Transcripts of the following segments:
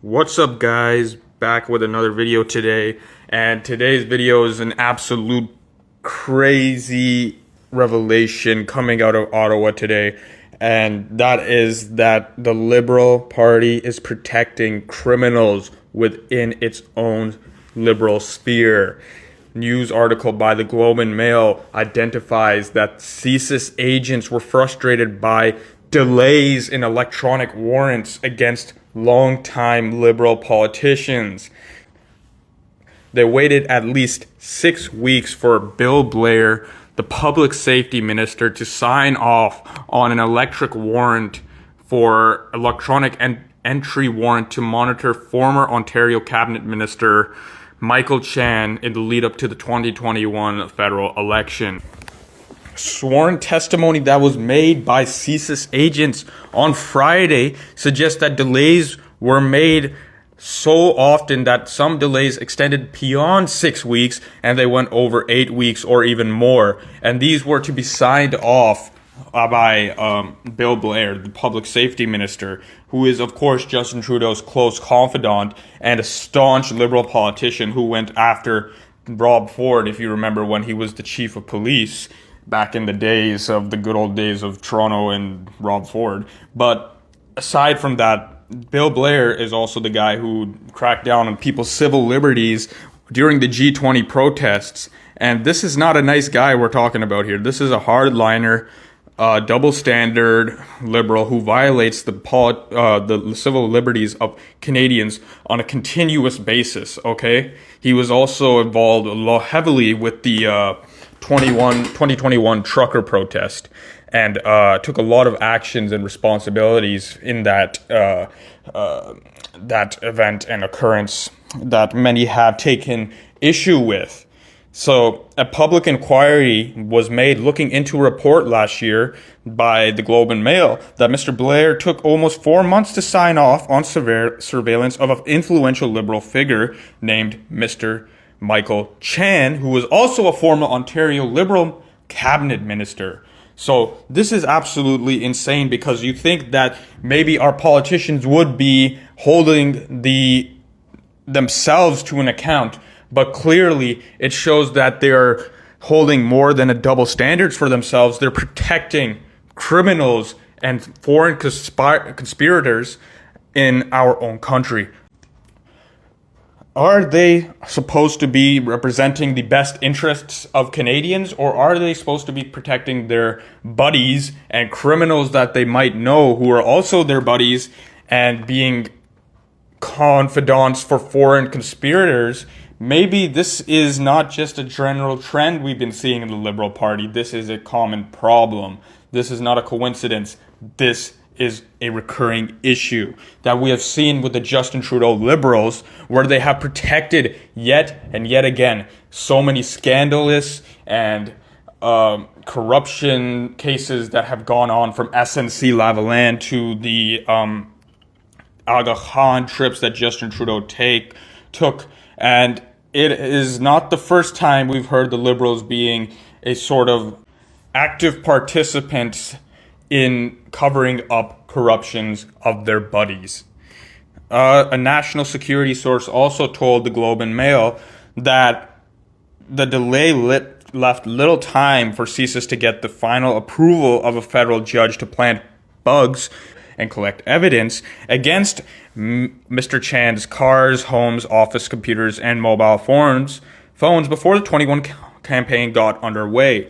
What's up, guys? Back with another video today, and today's video is an absolute crazy revelation coming out of Ottawa today, and that is that the Liberal Party is protecting criminals within its own liberal sphere. News article by the Globe and Mail identifies that CSIS agents were frustrated by delays in electronic warrants against longtime Liberal politicians. They waited at least 6 weeks for Bill Blair, the public safety minister, to sign off on an electronic entry warrant to monitor former Ontario cabinet minister Michael Chan in the lead up to the 2021 federal election. Sworn testimony that was made by CSIS agents on Friday suggests that delays were made so often that some delays extended beyond 6 weeks and they went over 8 weeks or even more. And these were to be signed off by Bill Blair, the public safety minister, who is, of course, Justin Trudeau's close confidant and a staunch Liberal politician who went after Rob Ford, if you remember, when he was the chief of police back in the days of the good old days of Toronto and Rob Ford. But aside from that, Bill Blair is also the guy who cracked down on people's civil liberties during the G20 protests. And this is not a nice guy we're talking about here. This is a hardliner, double standard Liberal who violates the civil liberties of Canadians on a continuous basis, okay? He was also involved heavily with the 2021 trucker protest and took a lot of actions and responsibilities in that event and occurrence that many have taken issue with. So a public inquiry was made looking into a report last year by the Globe and Mail that Mr. Blair took almost 4 months to sign off on surveillance of an influential Liberal figure named Mr. Michael Chan, who was also a former Ontario Liberal cabinet minister. So this is absolutely insane, because you think that maybe our politicians would be holding themselves to an account, but clearly it shows that they're holding more than a double standards for themselves. They're protecting criminals and foreign conspirators in our own country. Are they supposed to be representing the best interests of Canadians, or are they supposed to be protecting their buddies and criminals that they might know who are also their buddies and being confidants for foreign conspirators? Maybe this is not just a general trend we've been seeing in the Liberal Party. This is a common problem. This is not a coincidence. This is a recurring issue that we have seen with the Justin Trudeau Liberals, where they have protected yet and yet again so many scandalous and corruption cases that have gone on, from SNC-Lavalin to the Aga Khan trips that Justin Trudeau took. And it is not the first time we've heard the Liberals being a sort of active participants in covering up corruptions of their buddies. A national security source also told the Globe and Mail that the delay left little time for CSIS to get the final approval of a federal judge to plant bugs and collect evidence against Mr. Chan's cars, homes, office computers, and mobile phones before the 21 campaign got underway.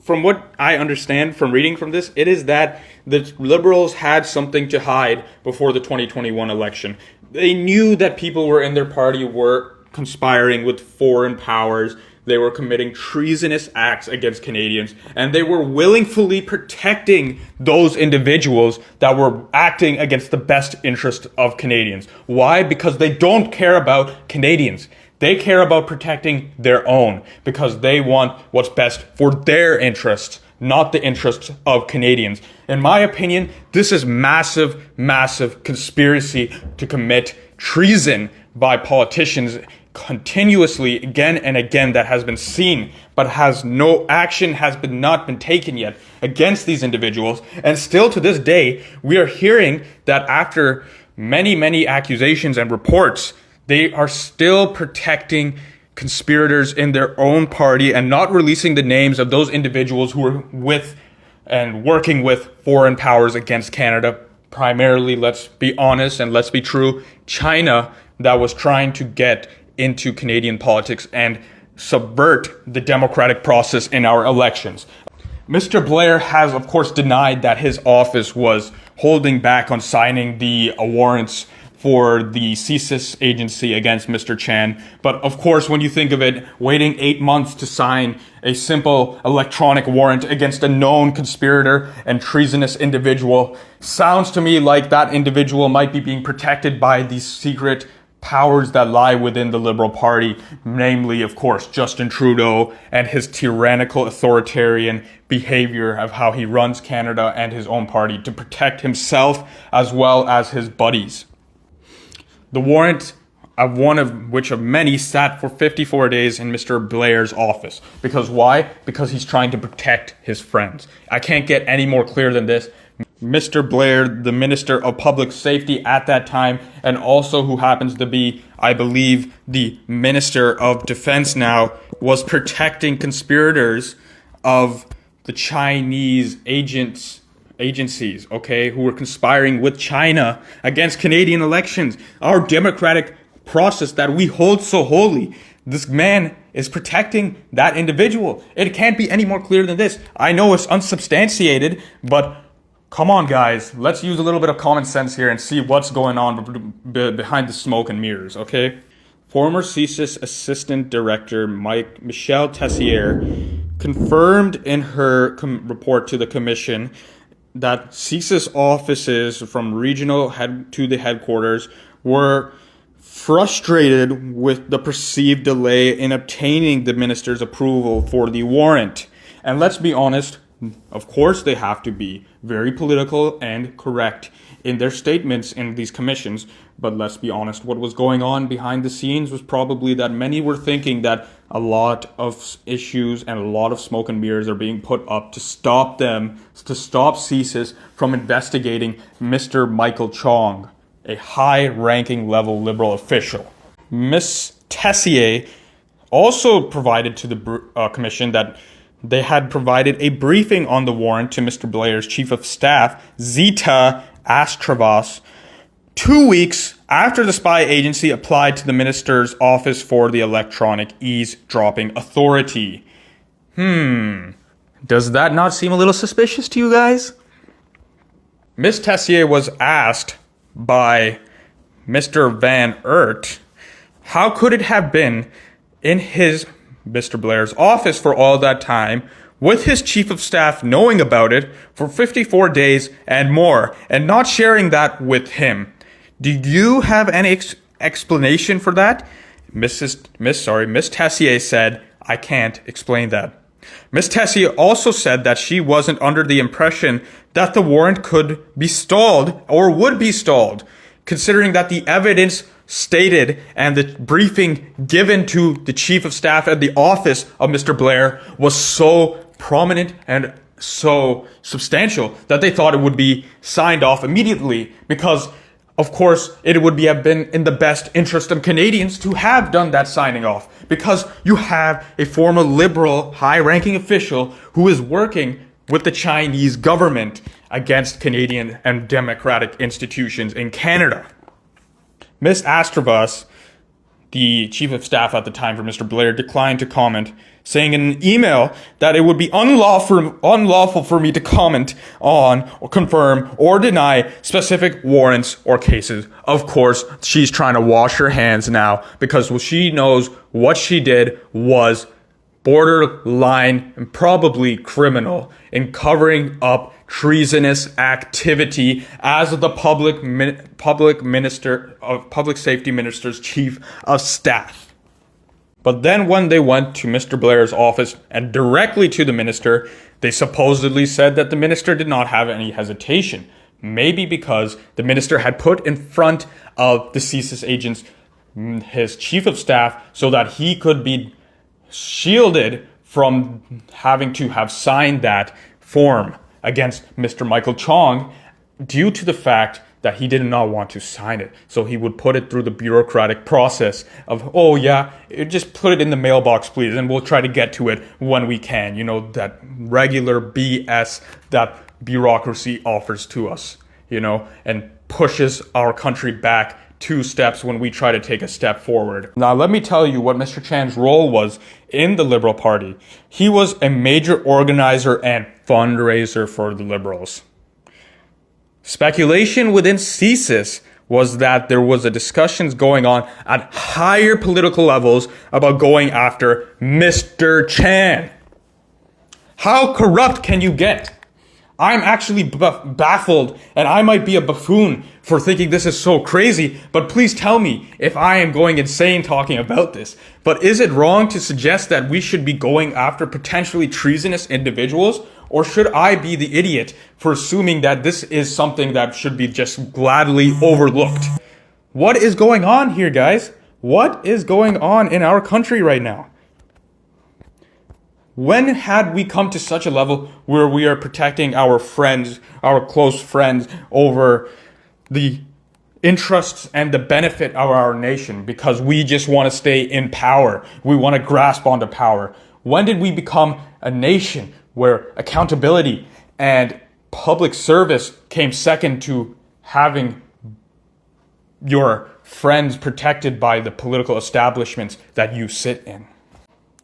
From what I understand from reading from this, it is that the Liberals had something to hide before the 2021 election. They knew that people were in their party were conspiring with foreign powers. They were committing treasonous acts against Canadians, and they were willingly protecting those individuals that were acting against the best interest of Canadians. Why? Because they don't care about Canadians. They care about protecting their own, because they want what's best for their interests, not the interests of Canadians. In my opinion, this is massive, massive conspiracy to commit treason by politicians continuously, again and again, that has been seen, but no action has not been taken yet against these individuals. And still to this day, we are hearing that after many accusations and reports, they are still protecting conspirators in their own party and not releasing the names of those individuals who were with and working with foreign powers against Canada. Primarily, let's be honest and let's be true, China, that was trying to get into Canadian politics and subvert the democratic process in our elections. Mr. Blair has, of course, denied that his office was holding back on signing the warrants for the CSIS agency against Mr. Chan. But of course, when you think of it, waiting 8 months to sign a simple electronic warrant against a known conspirator and treasonous individual sounds to me like that individual might be being protected by these secret powers that lie within the Liberal Party, namely, of course, Justin Trudeau and his tyrannical authoritarian behavior of how he runs Canada and his own party to protect himself as well as his buddies. The warrant, one of which of many, sat for 54 days in Mr. Blair's office. Because why? Because he's trying to protect his friends. I can't get any more clear than this. Mr. Blair, the Minister of Public Safety at that time, and also who happens to be, I believe, the Minister of Defense now, was protecting conspirators of the Chinese agencies, okay, who were conspiring with China against Canadian elections, our democratic process that we hold so holy. This man is protecting that individual. It can't be any more clear than this. I know it's unsubstantiated, but come on, guys. Let's use a little bit of common sense here and see what's going on behind the smoke and mirrors, okay? Former CSIS Assistant Director Michelle Tessier confirmed in her report to the Commission that CSIS offices from regional head to the headquarters were frustrated with the perceived delay in obtaining the minister's approval for the warrant. And let's be honest, of course they have to be very political and correct in their statements in these commissions, but let's be honest, what was going on behind the scenes was probably that many were thinking that a lot of issues and a lot of smoke and mirrors are being put up to stop CSIS from investigating Mr. Michael Chong, a high-ranking level Liberal official. Ms. Tessier also provided to the commission that they had provided a briefing on the warrant to Mr. Blair's Chief of Staff, Zita Astravas, 2 weeks after the spy agency applied to the minister's office for the electronic eavesdropping authority. Does that not seem a little suspicious to you guys? Ms. Tessier was asked by Mr. Van Ert, how could it have been in Mr. Blair's office for all that time, with his chief of staff knowing about it for 54 days and more, and not sharing that with him? Do you have any explanation for that? Ms. Tessier said, I can't explain that. Ms. Tessier also said that she wasn't under the impression that the warrant could be stalled or would be stalled, considering that the evidence stated and the briefing given to the chief of staff at the office of Mr. Blair was so prominent and so substantial that they thought it would be signed off immediately, because of course it would have been in the best interest of Canadians to have done that signing off, because you have a former Liberal high-ranking official who is working with the Chinese government against Canadian and democratic institutions in Canada. Ms. Astravas, the chief of staff at the time for Mr. Blair, declined to comment, saying in an email that it would be unlawful for me to comment on or confirm or deny specific warrants or cases. Of course, she's trying to wash her hands now, because she knows what she did was borderline and probably criminal in covering up treasonous activity as the public safety minister's chief of staff. But then when they went to Mr. Blair's office and directly to the minister, they supposedly said that the minister did not have any hesitation. Maybe because the minister had put in front of the CSIS agents his chief of staff so that he could be shielded from having to have signed that form against Mr. Michael Chong, due to the fact that he did not want to sign it. So he would put it through the bureaucratic process of, oh yeah, just put it in the mailbox, please, and we'll try to get to it when we can. You know, that regular BS that bureaucracy offers to us, you know, and pushes our country back 2 steps when we try to take a step forward. Now, let me tell you what Mr. Chan's role was in the Liberal Party. He was a major organizer and fundraiser for the Liberals. Speculation within CSIS was that there was a discussions going on at higher political levels about going after Mr. Chan. How corrupt can you get? I'm actually baffled, and I might be a buffoon for thinking this is so crazy, but please tell me if I am going insane talking about this. But is it wrong to suggest that we should be going after potentially treasonous individuals? Or should I be the idiot for assuming that this is something that should be just gladly overlooked? What is going on here, guys? What is going on in our country right now? When had we come to such a level where we are protecting our friends, our close friends, over the interests and the benefit of our nation because we just want to stay in power? We want to grasp onto power. When did we become a nation where accountability and public service came second to having your friends protected by the political establishments that you sit in?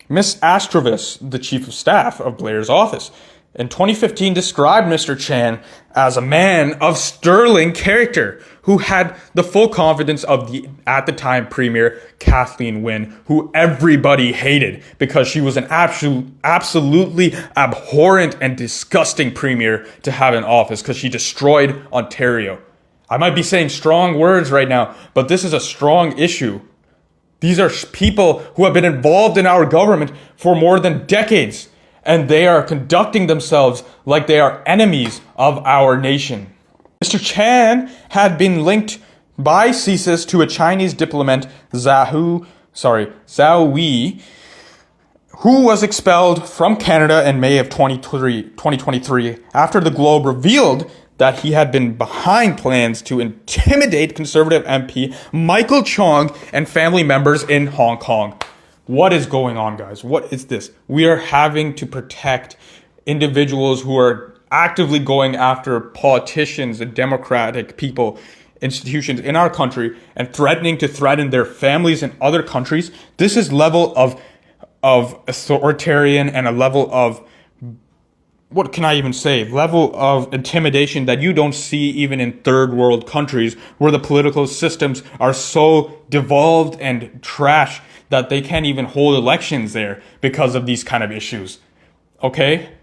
Miss Astrovis, the chief of staff of Blair's office, in 2015 described Mr. Chan as a man of sterling character who had the full confidence of the, at the time, Premier Kathleen Wynne, who everybody hated because she was an absolutely abhorrent and disgusting premier to have in office because she destroyed Ontario. I might be saying strong words right now, but this is a strong issue. These are people who have been involved in our government for more than decades, and they are conducting themselves like they are enemies of our nation. Mr. Chan had been linked by CSIS to a Chinese diplomat, Zhao Wei, who was expelled from Canada in May of 2023 after the Globe revealed that he had been behind plans to intimidate Conservative MP Michael Chong and family members in Hong Kong. What is going on, guys? What is this? We are having to protect individuals who are actively going after politicians and democratic people, institutions in our country, and threaten their families in other countries. This is level of authoritarian and a level of, what can I even say? Level of intimidation that you don't see even in third world countries where the political systems are so devolved and trash that they can't even hold elections there because of these kind of issues. Okay?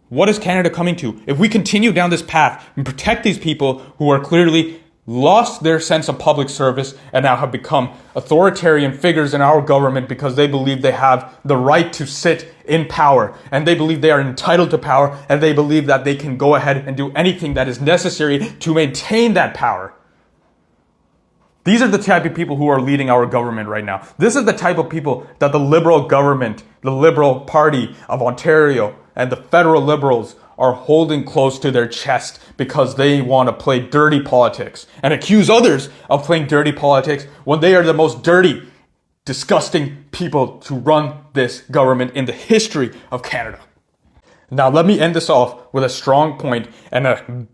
What is Canada coming to? If we continue down this path and protect these people who are clearly lost their sense of public service and now have become authoritarian figures in our government because they believe they have the right to sit in power and they believe they are entitled to power and they believe that they can go ahead and do anything that is necessary to maintain that power. These are the type of people who are leading our government right now. This is the type of people that the Liberal government, the Liberal Party of Ontario, and the federal Liberals are holding close to their chest because they want to play dirty politics and accuse others of playing dirty politics when they are the most dirty, disgusting people to run this government in the history of Canada. Now, let me end this off with a strong point and a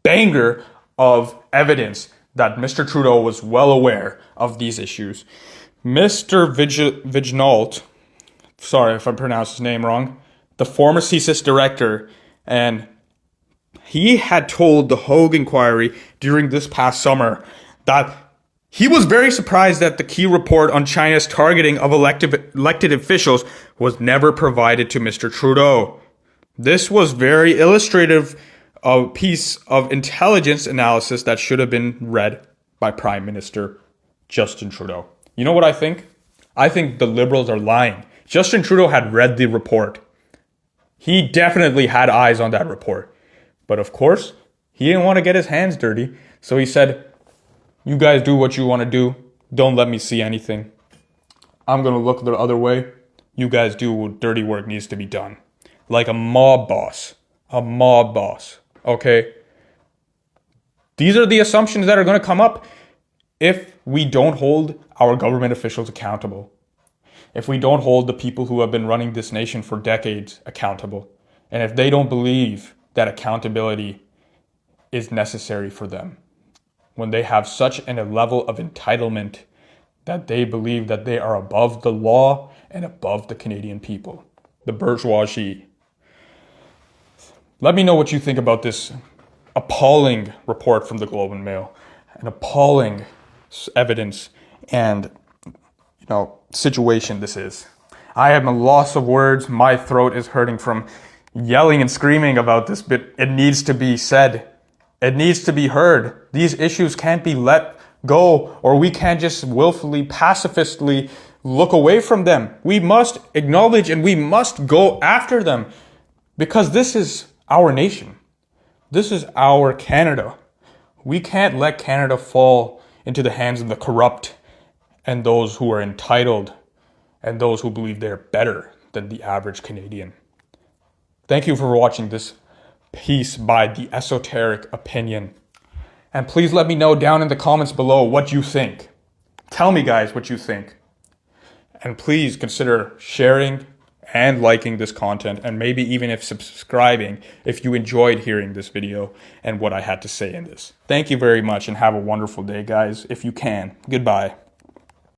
banger of evidence that Mr. Trudeau was well aware of these issues. Mr. Vignault, sorry if I pronounced his name wrong, the former CSIS director, and he had told the Hogue inquiry during this past summer that he was very surprised that the key report on China's targeting of elected officials was never provided to Mr. Trudeau. This was very illustrative of a piece of intelligence analysis that should have been read by Prime Minister Justin Trudeau. You know what I think? I think the Liberals are lying. Justin Trudeau had read the report. He definitely had eyes on that report. But of course, he didn't want to get his hands dirty. So he said, you guys do what you want to do. Don't let me see anything. I'm going to look the other way. You guys do what dirty work needs to be done. Like a mob boss. A mob boss. Okay? These are the assumptions that are going to come up if we don't hold our government officials accountable. If we don't hold the people who have been running this nation for decades accountable. And if they don't believe that accountability is necessary for them. When they have such a level of entitlement that they believe that they are above the law and above the Canadian people. The bourgeoisie. Let me know what you think about this appalling report from the Globe and Mail. An appalling evidence and situation this is. I am a loss of words. My throat is hurting from yelling and screaming about this, but it needs to be said. It needs to be heard. These issues can't be let go, or we can't just willfully, pacifistly look away from them. We must acknowledge and we must go after them, because this is our nation. This is our Canada. We can't let Canada fall into the hands of the corrupt and those who are entitled and those who believe they're better than the average Canadian. Thank you for watching this piece by The Esoteric Opinion. And please let me know down in the comments below what you think. Tell me, guys, what you think. And please consider sharing and liking this content, and maybe even if subscribing if you enjoyed hearing this video and what I had to say in this. Thank you very much, and have a wonderful day, guys, if you can. Goodbye.